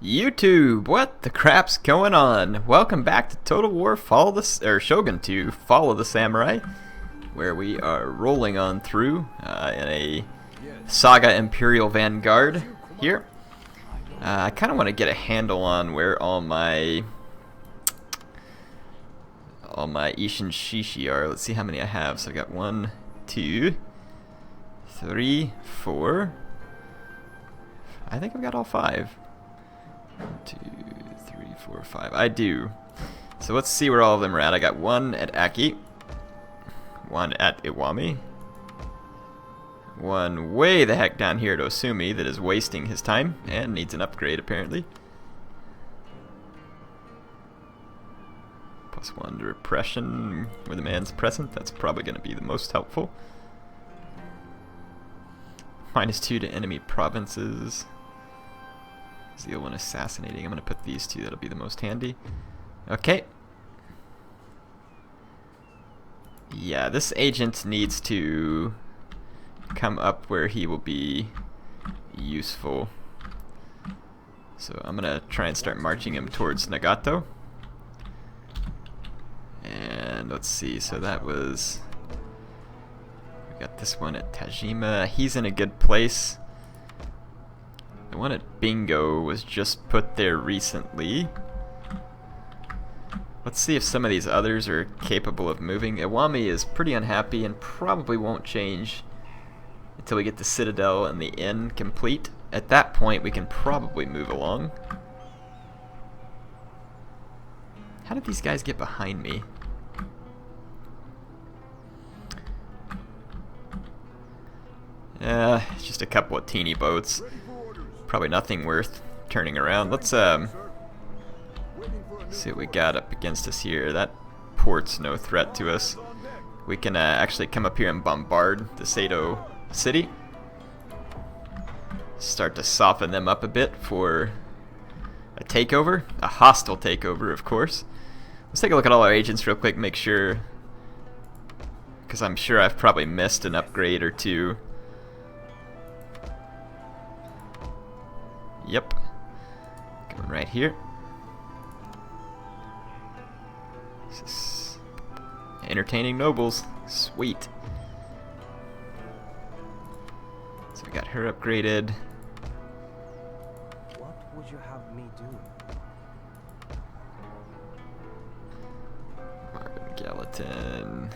YouTube, what the crap's going on? Welcome back to Total War Shogun 2 Fall of the Samurai, where we are rolling on through in a Saga Imperial Vanguard here. I kind of want to get a handle on where all my Ishin Shishi are. Let's see how many I have. So I got 1, 2, 3, 4. I think I've got all 5. 1, 2, 3, 4, 5. I do. So let's see where all of them are at. I got 1 at Aki, 1 at Iwami, 1 way the heck down here at Osumi that is wasting his time and needs an upgrade apparently. +1 to repression where the man's present. That's probably going to be the most helpful. -2 to enemy provinces. Zeal when assassinating. I'm going to put these two. That'll be the most handy. Okay. Yeah, this agent needs to come up where he will be useful. So I'm going to try and start marching him towards Nagato. And let's see. So that was... we got this one at Tajima. He's in a good place. The one at Bingo was just put there recently. Let's see if some of these others are capable of moving. Iwami is pretty unhappy and probably won't change until we get the Citadel and the Inn complete. At that point we can probably move along. How did these guys get behind me? It's just a couple of teeny boats. Probably nothing worth turning around. Let's see what we got up against us here. That port's no threat to us. We can actually come up here and bombard the Sato city. Start to soften them up a bit for a takeover. A hostile takeover, of course. Let's take a look at all our agents real quick, make sure, because I'm sure I've probably missed an upgrade or two. Yep. Coming right here. This is entertaining nobles. Sweet. So we got her upgraded. What would you have me do? Marvin Gallatin.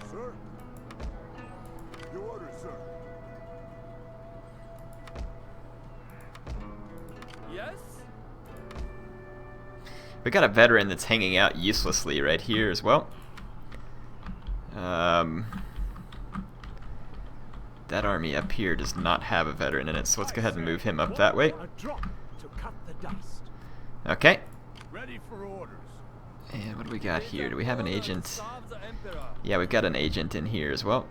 Sir? Your orders, sir. Yes? We got a veteran that's hanging out uselessly right here as well. That army up here does not have a veteran in it, so let's go ahead and move him up that way. A drop to cut the dust. Okay. Ready for orders. And what do we got here? Do we have an agent? Yeah, we've got an agent in here as well.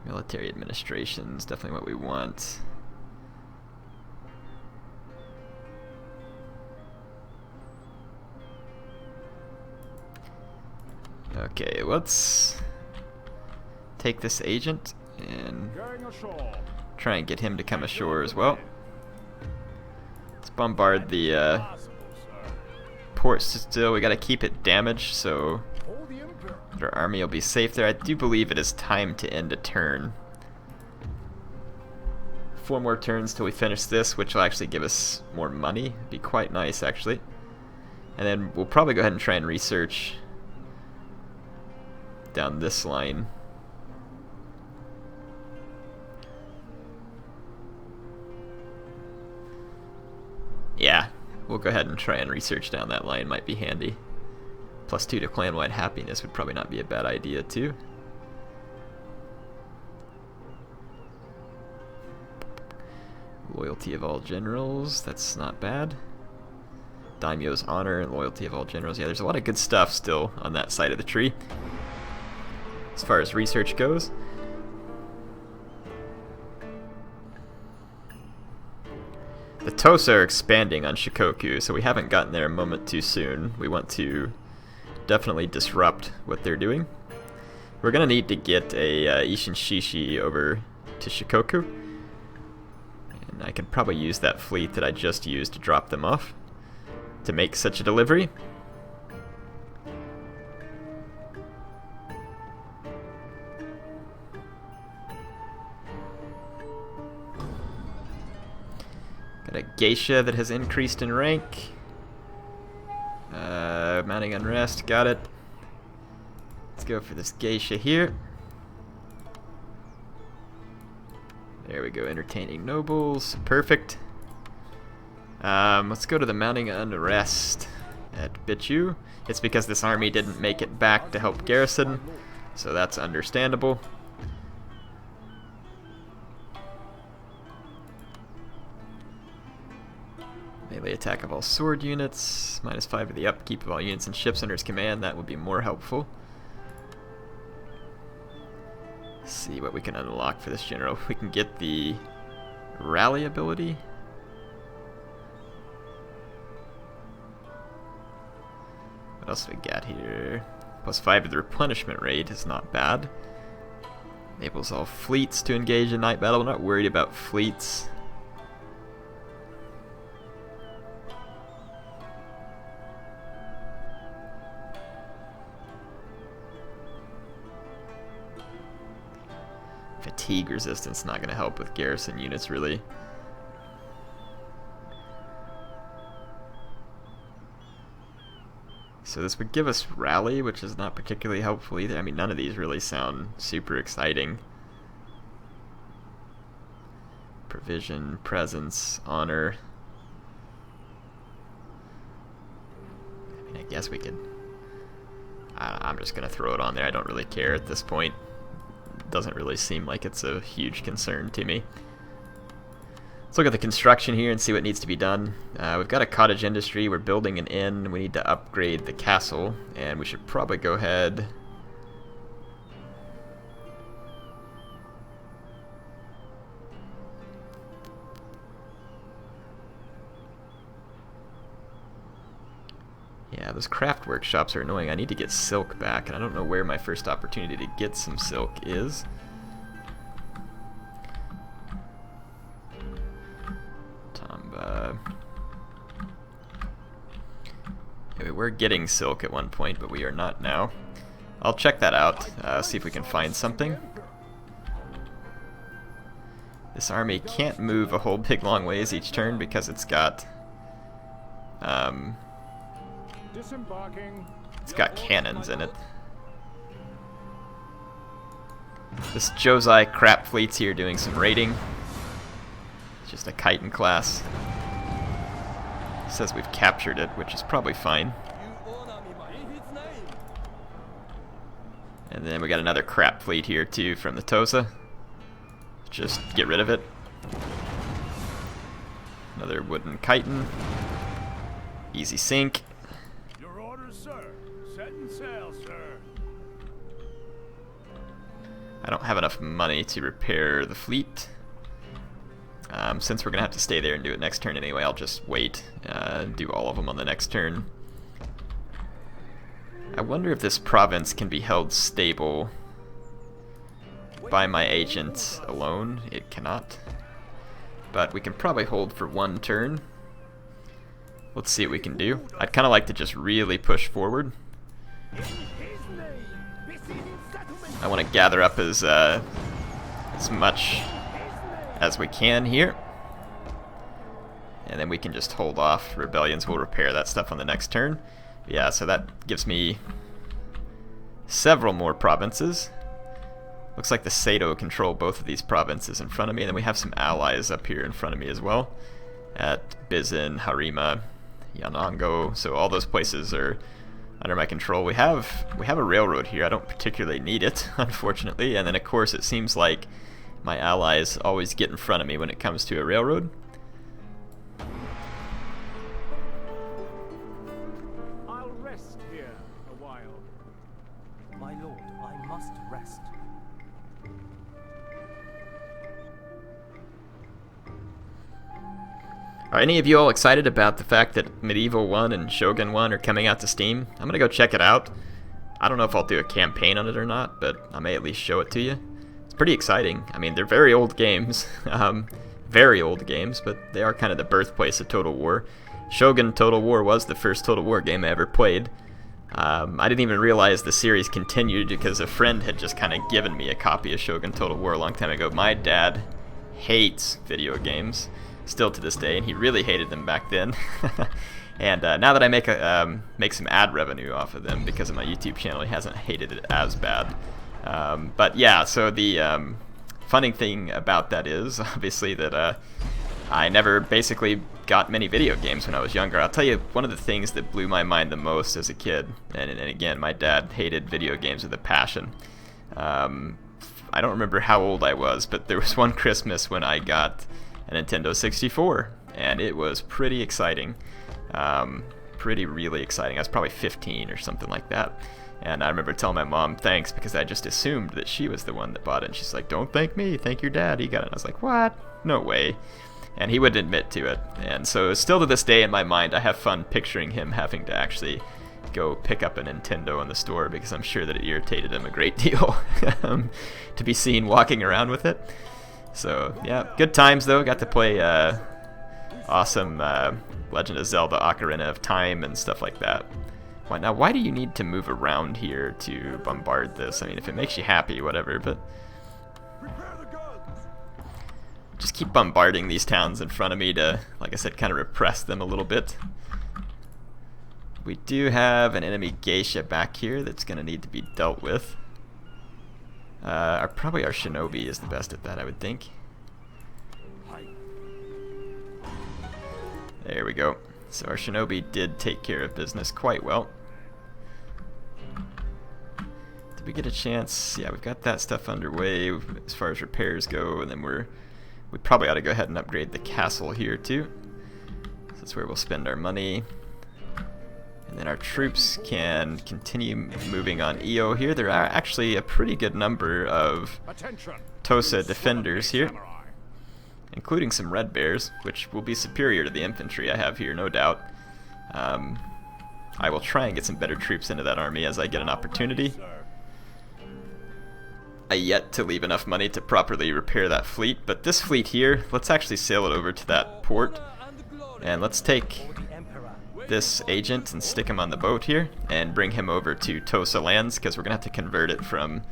Military administration is definitely what we want. Okay, let's take this agent and try and get him to come ashore as well. Let's bombard the port still. We gotta keep it damaged so our army will be safe there. I do believe it is time to end a turn. 4 more turns till we finish this, which will actually give us more money. It'd be quite nice, actually. And then we'll probably go ahead and try and research down this line. Yeah, we'll go ahead and try and research down that line. Might be handy. +2 to clan-wide happiness would probably not be a bad idea too. Loyalty of all generals, that's not bad. Daimyo's honor and loyalty of all generals. Yeah, there's a lot of good stuff still on that side of the tree as far as research goes. The Tosa are expanding on Shikoku, so we haven't gotten there a moment too soon. We want to definitely disrupt what they're doing. We're gonna need to get a Ishin Shishi over to Shikoku. And I could probably use that fleet that I just used to drop them off to make such a delivery. Got a geisha that has increased in rank. Mounting unrest, got it. Let's go for this geisha here. There we go, entertaining nobles, perfect. Let's go to the mounting unrest at Bichu. It's because this army didn't make it back to help garrison, so that's understandable. Melee attack of all sword units, -5 to the upkeep of all units and ships under his command, that would be more helpful. Let's see what we can unlock for this general. We can get the rally ability. What else do we got here? +5 to the replenishment rate is not bad. Enables all fleets to engage in night battle. We're not worried about fleets. Fatigue resistance not going to help with garrison units, really. So this would give us rally, which is not particularly helpful either. I mean, none of these really sound super exciting. Provision, presence, honor. I mean, I guess we could... I'm just going to throw it on there. I don't really care at this point. Doesn't really seem like it's a huge concern to me. Let's look at the construction here and see what needs to be done. We've got a cottage industry, we're building an inn, we need to upgrade the castle, and we should probably go ahead... Yeah, those craft workshops are annoying. I need to get silk back, and I don't know where my first opportunity to get some silk is. Tamba. Yeah, we were getting silk at one point, but we are not now. I'll check that out, see if we can find something. This army can't move a whole big long ways each turn because it's got... It's got cannons in it. This Josei crap fleet's here doing some raiding. It's just a chitin class. It says we've captured it, which is probably fine. And then we got another crap fleet here too from the Tosa. Just get rid of it. Another wooden chitin. Easy sink. I don't have enough money to repair the fleet. Since we're going to have to stay there and do it next turn anyway, I'll just wait and do all of them on the next turn. I wonder if this province can be held stable by my agent alone. It cannot. But we can probably hold for one turn. Let's see what we can do. I'd kind of like to just really push forward. I want to gather up as much as we can here. And then we can just hold off. Rebellions will repair that stuff on the next turn. Yeah, so that gives me several more provinces. Looks like the Sato control both of these provinces in front of me. And then we have some allies up here in front of me as well. At Bizen, Harima, Yanango. So all those places are under my control. We have a railroad here. I don't particularly need it, unfortunately. And then of course it seems like my allies always get in front of me when it comes to a railroad. I'll rest here a while. My lord, I must rest. Are any of you all excited about the fact that Medieval 1 and Shogun 1 are coming out to Steam? I'm gonna go check it out. I don't know if I'll do a campaign on it or not, but I may at least show it to you. It's pretty exciting. I mean, they're very old games, very old games, but they are kind of the birthplace of Total War. Shogun Total War was the first Total War game I ever played. I didn't even realize the series continued because a friend had just kind of given me a copy of Shogun Total War a long time ago. My dad hates video games, still to this day, and he really hated them back then. And now that I make some ad revenue off of them because of my YouTube channel, he hasn't hated it as bad. But yeah, so the funny thing about that is obviously that I never basically got many video games when I was younger. I'll tell you, one of the things that blew my mind the most as a kid, and again, my dad hated video games with a passion. I don't remember how old I was, but there was one Christmas when I got a Nintendo 64, and it was pretty exciting. Really exciting. I was probably 15 or something like that. And I remember telling my mom thanks because I just assumed that she was the one that bought it. And she's like, "Don't thank me, thank your dad, he got it." And I was like, "What? No way." And he wouldn't admit to it. And so still to this day in my mind, I have fun picturing him having to actually go pick up a Nintendo in the store because I'm sure that it irritated him a great deal to be seen walking around with it. So yeah, good times though. Got to play awesome Legend of Zelda Ocarina of Time and stuff like that. Now, why do you need to move around here to bombard this? I mean, if it makes you happy, whatever, but just keep bombarding these towns in front of me to, like I said, kind of repress them a little bit. We do have an enemy geisha back here that's going to need to be dealt with. Probably our shinobi is the best at that, I would think. There we go. So our shinobi did take care of business quite well. Did we get a chance? Yeah, we've got that stuff underway as far as repairs go, and then we probably ought to go ahead and upgrade the castle here too. So that's where we'll spend our money. And then our troops can continue moving on EO here. There are actually a pretty good number of Tosa defenders here, including some red bears, which will be superior to the infantry I have here, no doubt. I will try and get some better troops into that army as I get an opportunity. I yet to leave enough money to properly repair that fleet, but this fleet here, let's actually sail it over to that port, and let's take this agent and stick him on the boat here, and bring him over to Tosa lands, because we're going to have to convert it from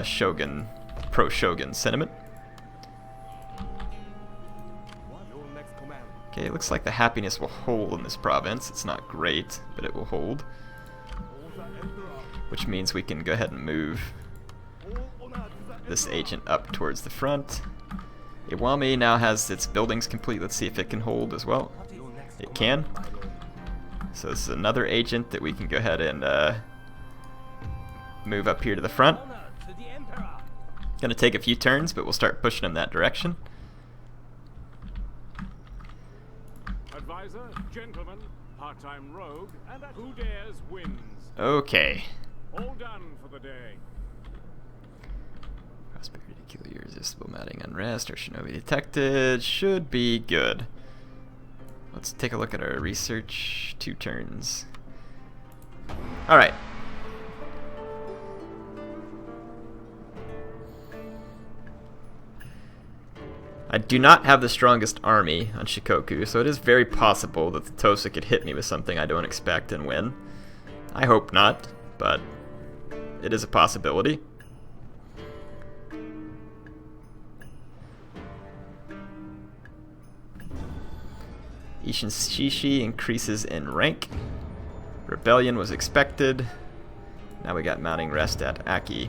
Shogun, pro-Shogun sentiment. Okay, it looks like the happiness will hold in this province. It's not great, but it will hold. Which means we can go ahead and move this agent up towards the front. Iwami now has its buildings complete. Let's see if it can hold as well. It can. So this is another agent that we can go ahead and move up here to the front. Gonna take a few turns, but we'll start pushing in that direction. Advisor, gentleman, part-time rogue, and who dares wins. Okay. All done for the day. Prosperity, kill your irresistible matting unrest. Our shinobi detected. Should be good. Let's take a look at our research. 2 turns. Alright. I do not have the strongest army on Shikoku, so it is very possible that the Tosa could hit me with something I don't expect and win. I hope not, but it is a possibility. Ishin Shishi increases in rank. Rebellion was expected. Now we got mounting rest at Aki,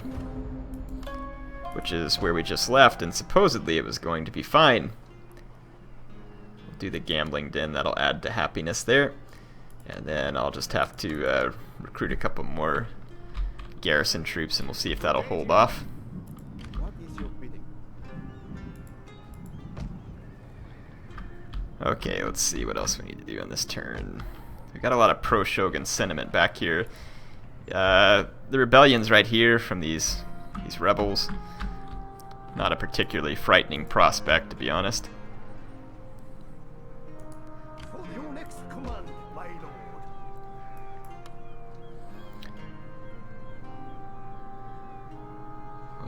which is where we just left, and supposedly it was going to be fine. We'll do the gambling den, that'll add to happiness there. And then I'll just have to recruit a couple more garrison troops, and we'll see if that'll hold off. Okay, let's see what else we need to do on this turn. We've got a lot of pro-Shogun sentiment back here. The rebellion's right here from these rebels. Not a particularly frightening prospect, to be honest.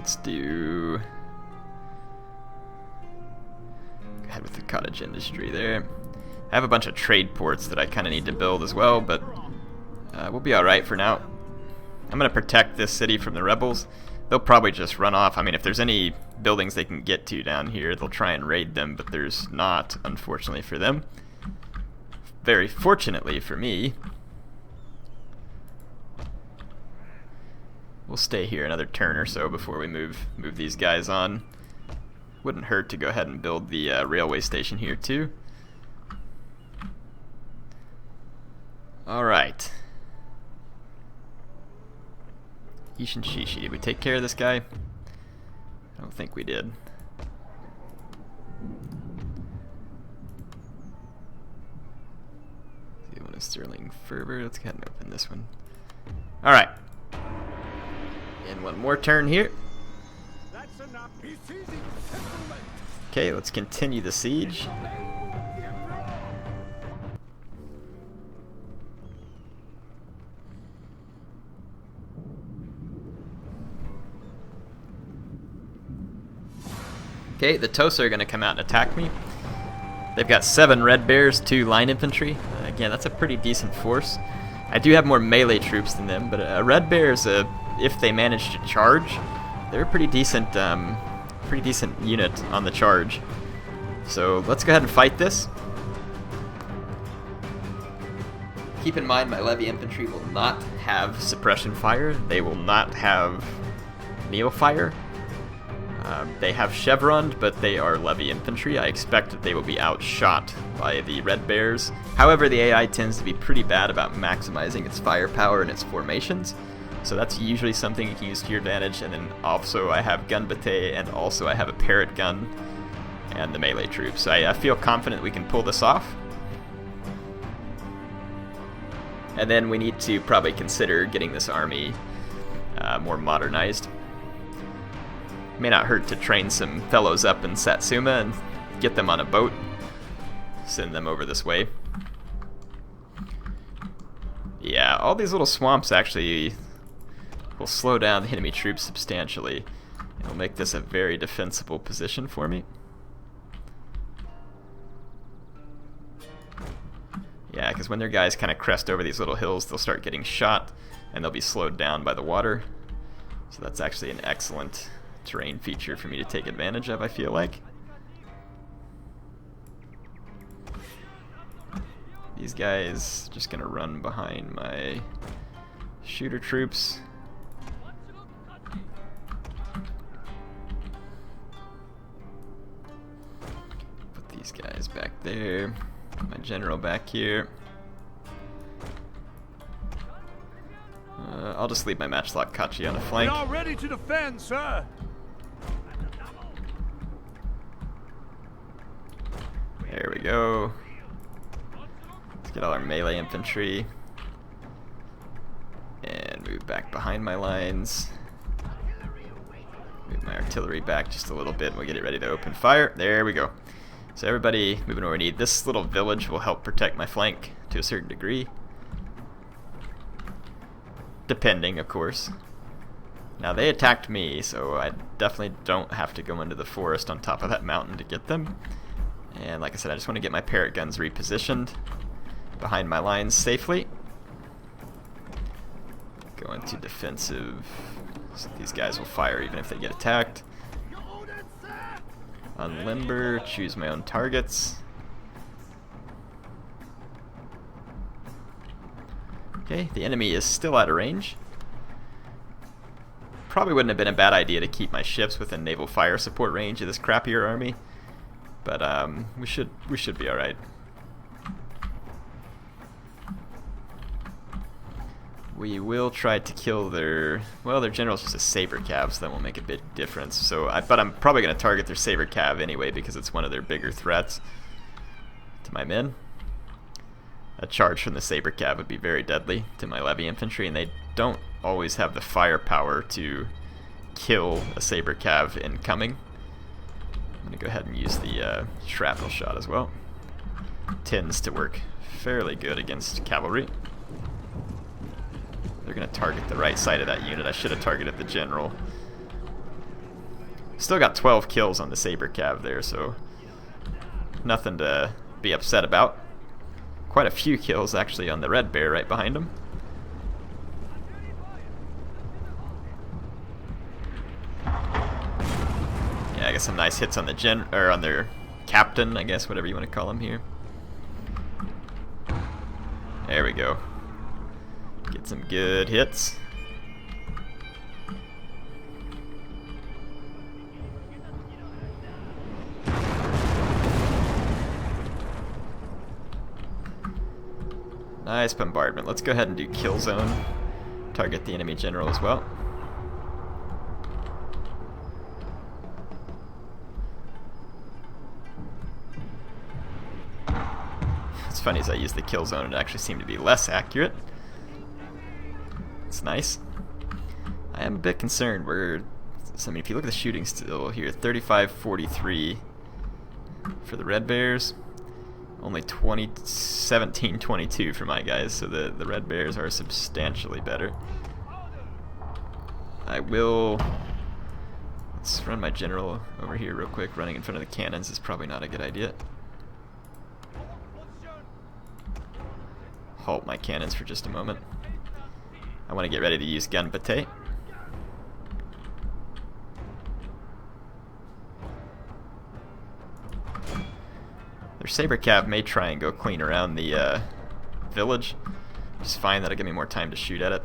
Let's do... Go ahead with the cottage industry there. I have a bunch of trade ports that I kind of need to build as well, but we'll be alright for now. I'm going to protect this city from the rebels. They'll probably just run off. I mean, if there's any buildings they can get to down here, they'll try and raid them, but there's not, unfortunately for them. Very fortunately for me, we'll stay here another turn or so before we move these guys on. Wouldn't hurt to go ahead and build the railway station here too. Alright. Ishin Shishi, did we take care of this guy? I don't think we did. The one is Sterling Fervor. Let's go ahead and open this one. Alright. And one more turn here. Okay, let's continue the siege. Okay, the Tosa are going to come out and attack me. They've got 7 red bears, 2 line infantry. Again, that's a pretty decent force. I do have more melee troops than them, but a red bear is if they manage to charge, they're a pretty decent unit on the charge. So let's go ahead and fight this. Keep in mind, my levy infantry will not have suppression fire. They will not have neofire. They have chevroned, but they are levy infantry. I expect that they will be outshot by the red bears. However, the AI tends to be pretty bad about maximizing its firepower and its formations, so that's usually something you can use to your advantage. And then also I have gun bate, and also I have a parrot gun and the melee troops. So I feel confident we can pull this off. And then we need to probably consider getting this army more modernized. May not hurt to train some fellows up in Satsuma and get them on a boat. Send them over this way. Yeah, all these little swamps actually will slow down the enemy troops substantially. It'll make this a very defensible position for me. Yeah, because when their guys kind of crest over these little hills, they'll start getting shot, and they'll be slowed down by the water. So that's actually an excellent terrain feature for me to take advantage of, I feel like. These guys just gonna run behind my shooter troops. Put these guys back there. Put my general back here. I'll just leave my matchlock Kachi on a flank. We are ready to defend, sir. There we go. Let's get all our melee infantry and move back behind my lines. Move my artillery back just a little bit and we'll get it ready to open fire. There we go. So everybody moving where we need. This little village will help protect my flank to a certain degree. Depending, of course. Now they attacked me, so I definitely don't have to go into the forest on top of that mountain to get them. And like I said, I just want to get my parrot guns repositioned behind my lines safely. Go into defensive, so these guys will fire even if they get attacked. Unlimber, choose my own targets. Okay, the enemy is still out of range. Probably wouldn't have been a bad idea to keep my ships within naval fire support range of this crappier army, but we should be all right. We will try to kill their general's just a saber cav, so that won't make a big difference. So, but I'm probably going to target their saber cav anyway because it's one of their bigger threats to my men. A charge from the saber cav would be very deadly to my levy infantry, and they don't always have the firepower to kill a saber cav incoming. I'm going to go ahead and use the shrapnel shot as well. Tends to work fairly good against cavalry. They're going to target the right side of that unit. I should have targeted the general. Still got 12 kills on the Saber Cav there, so nothing to be upset about. Quite a few kills actually on the Red Bear right behind him. Yeah, I guess some nice hits on the on their captain, I guess, whatever you want to call him here. There we go. Get some good hits. Nice bombardment. Let's go ahead and do kill zone. Target the enemy general as well. It's funny, as I use the kill zone, it actually seemed to be less accurate. It's nice. I am a bit concerned. I mean, if you look at the shooting still here, 35-43 for the Red Bears. Only 17-22 for my guys, so the Red Bears are substantially better. Let's run my general over here real quick. Running in front of the cannons is probably not a good idea. Halt my cannons for just a moment. I want to get ready to use gun pate. Their Saber Cav may try and go clean around the village. Just fine, that'll give me more time to shoot at it.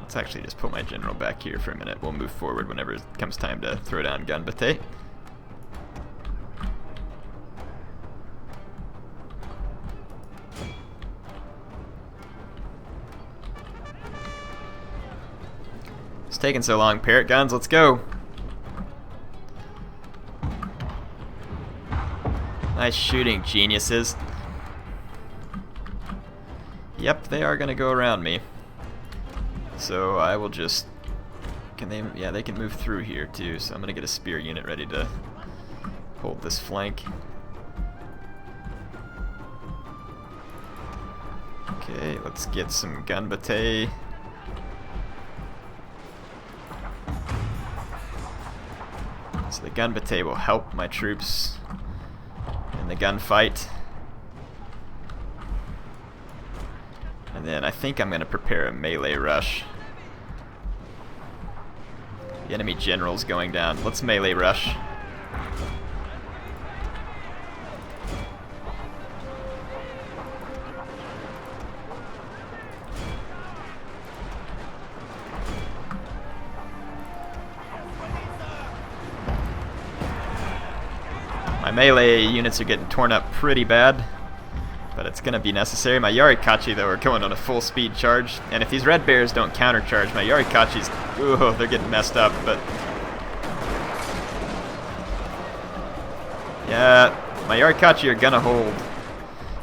Let's actually just put my general back here for a minute. We'll move forward whenever it comes time to throw down gun pate. It's taking so long, parrot guns, let's go! Nice shooting, geniuses. Yep, they are gonna go around me. So I will just... Yeah, they can move through here too, so I'm gonna get a spear unit ready to hold this flank. Okay, let's get some gun pate. So the gun pate will help my troops in the gunfight. And then I think I'm going to prepare a melee rush. The enemy general's going down. Let's melee rush. My melee units are getting torn up pretty bad, but it's going to be necessary. My HeirofCarthage, though, are going on a full speed charge, and if these Red Bears don't countercharge, my HeirofCarthage's, ooh, they're getting messed up, but... Yeah, my HeirofCarthage are going to hold,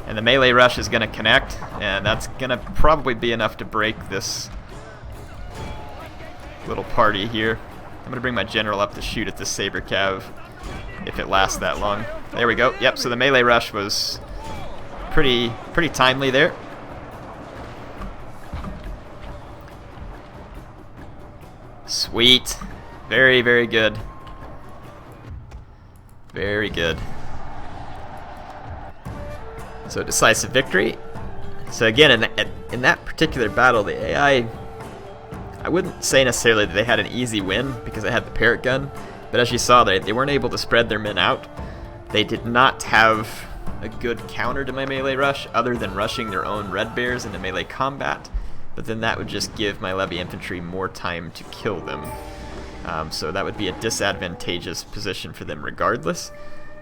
and the melee rush is going to connect, and that's going to probably be enough to break this little party here. I'm going to bring my general up to shoot at the Saber Cav, if it lasts that long. There we go. Yep, so the melee rush was pretty timely there. Sweet. Very, very good. Very good. So decisive victory. So again, in that particular battle, the AI, I wouldn't say necessarily that they had an easy win because they had the parrot gun. But as you saw, they weren't able to spread their men out. They did not have a good counter to my melee rush other than rushing their own Red Bears into melee combat. But then that would just give my levy infantry more time to kill them. So that would be a disadvantageous position for them regardless.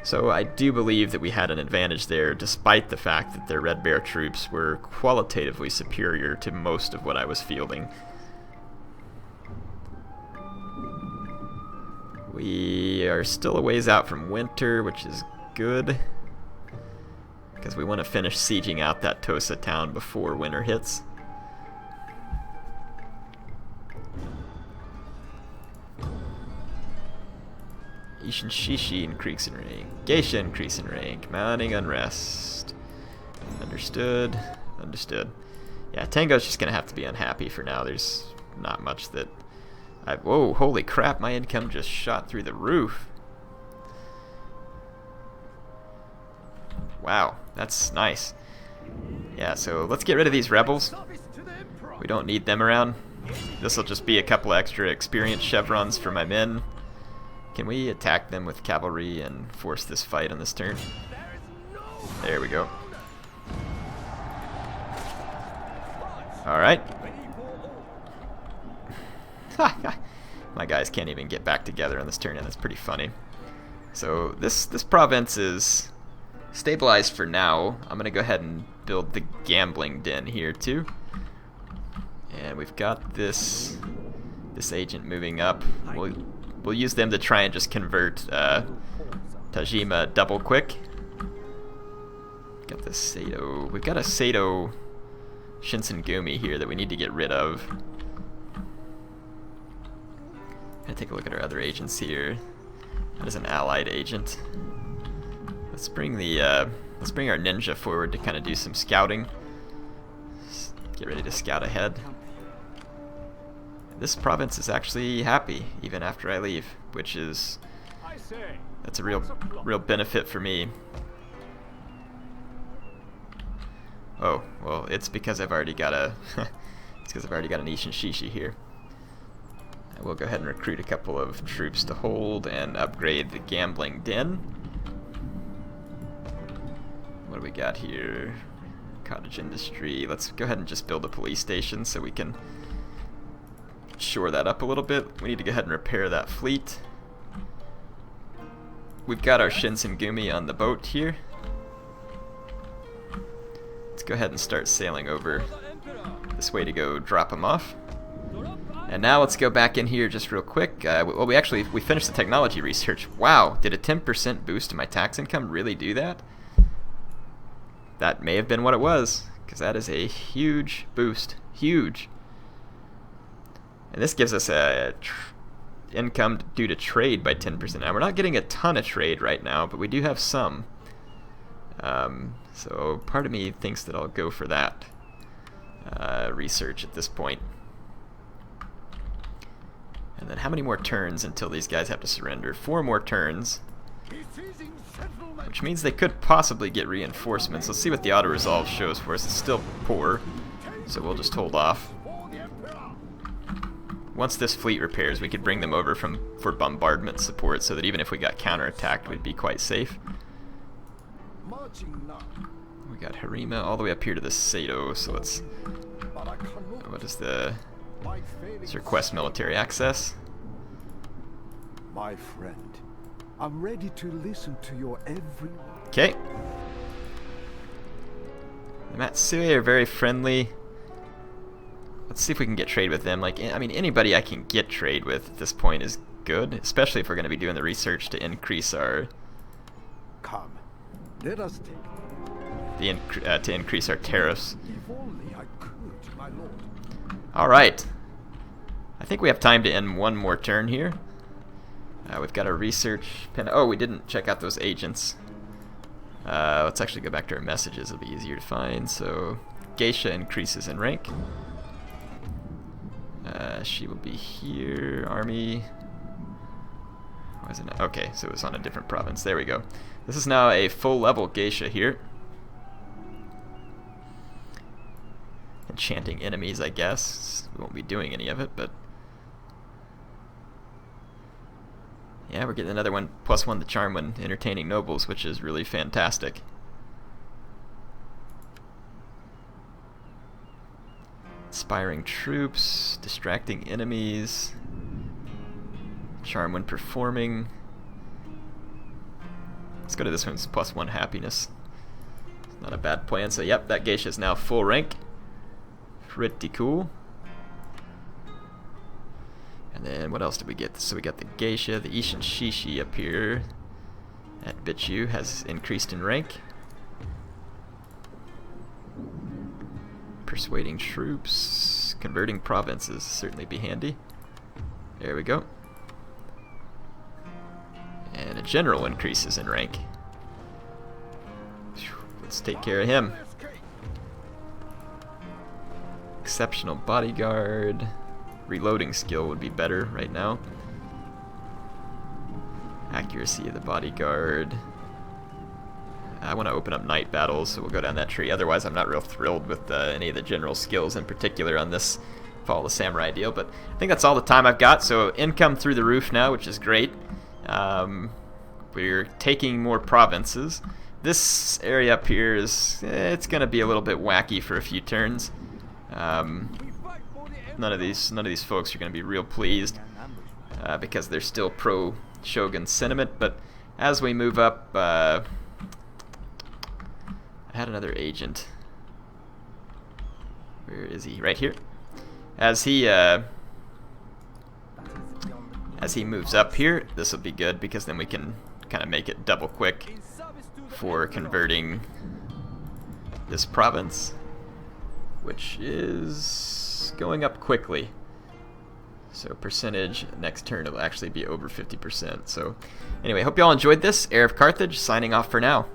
So I do believe that we had an advantage there, despite the fact that their Red Bear troops were qualitatively superior to most of what I was fielding. We are still a ways out from winter, which is good, because we want to finish sieging out that Tosa town before winter hits. Ishin Shishi increase in rank. Geisha increase in rank. Mounting unrest. Understood. Understood. Yeah, Tango's just gonna have to be unhappy for now. There's not much that whoa, holy crap, my income just shot through the roof. Wow, that's nice. Yeah, so let's get rid of these rebels. We don't need them around. This will just be a couple extra experience chevrons for my men. Can we attack them with cavalry and force this fight on this turn? There we go. Alright. My guys can't even get back together on this turn, and that's pretty funny. So this province is stabilized for now. I'm going to go ahead and build the gambling den here too. And we've got this agent moving up. We'll use them to try and just convert Tajima double quick. Got the Sato. We've got a Sato Shinsengumi here that we need to get rid of. Gonna take a look at our other agents here. That is an allied agent. Let's bring our ninja forward to kind of do some scouting. Get ready to scout ahead. This province is actually happy even after I leave, which is that's a real benefit for me. Oh, well, it's because I've already got a it's because I've already got an Ishin Shishi here. I will go ahead and recruit a couple of troops to hold and upgrade the gambling den. What do we got here? Cottage industry. Let's go ahead and just build a police station so we can shore that up a little bit. We need to go ahead and repair that fleet. We've got our Shinsengumi on the boat here. Let's go ahead and start sailing over this way to go drop them off. And now let's go back in here just real quick. Well, we finished the technology research. Wow, did a 10% boost to my tax income really do that? That may have been what it was, because that is a huge boost. Huge. And this gives us a income due to trade by 10%. Now, we're not getting a ton of trade right now, but we do have some. So part of me thinks that I'll go for that research at this point. And then how many more turns until these guys have to surrender? 4 more turns. Which means they could possibly get reinforcements. Let's see what the auto-resolve shows for us. It's still poor, so we'll just hold off. Once this fleet repairs, we could bring them over for bombardment support so that even if we got counterattacked, we'd be quite safe. We got Harima all the way up here to the Sato, so let's... What is the... Let's request military access. My friend, I'm ready to listen to your every word. Okay. The Matsui are very friendly. Let's see if we can get trade with them. Like, I mean, anybody I can get trade with at this point is good, especially if we're going to be doing the research to increase our... Come, let us take... to increase our tariffs. If only I could, my lord. Alright. I think we have time to end one more turn here. We've got a research pen. Oh, we didn't check out those agents. Let's actually go back to our messages. It'll be easier to find. So, Geisha increases in rank. She will be here. Army. Why is it not? Okay, so it was on a different province. There we go. This is now a full level Geisha here. Enchanting enemies, I guess. We won't be doing any of it, but... Yeah, we're getting another one, +1 to charm when entertaining nobles, which is really fantastic. Inspiring troops, distracting enemies, charm when performing. Let's go to this one's +1 happiness. It's not a bad plan. So yep, that geisha is now full rank. Pretty cool. And then what else did we get? So we got the geisha, the Ishin Shishi up here. That Bitchu has increased in rank. Persuading troops, converting provinces, certainly be handy. There we go. And a general increases in rank. Let's take care of him. exceptional bodyguard. Reloading skill would be better right now. Accuracy of the bodyguard. I want to open up night battles, so we'll go down that tree. Otherwise, I'm not real thrilled with any of the general skills in particular on this Follow the Samurai deal. But I think that's all the time I've got, so income through the roof now, which is great. We're taking more provinces. This area up here is, it's going to be a little bit wacky for a few turns. None of these folks are going to be real pleased because they're still pro Shogun sentiment. But as we move up, I had another agent. Where is he? Right here. As he moves up here, this will be good because then we can kind of make it double quick for converting this province, which is going up quickly. So percentage next turn it'll actually be over 50%. So anyway, hope you all enjoyed this. HeirofCarthage signing off for now.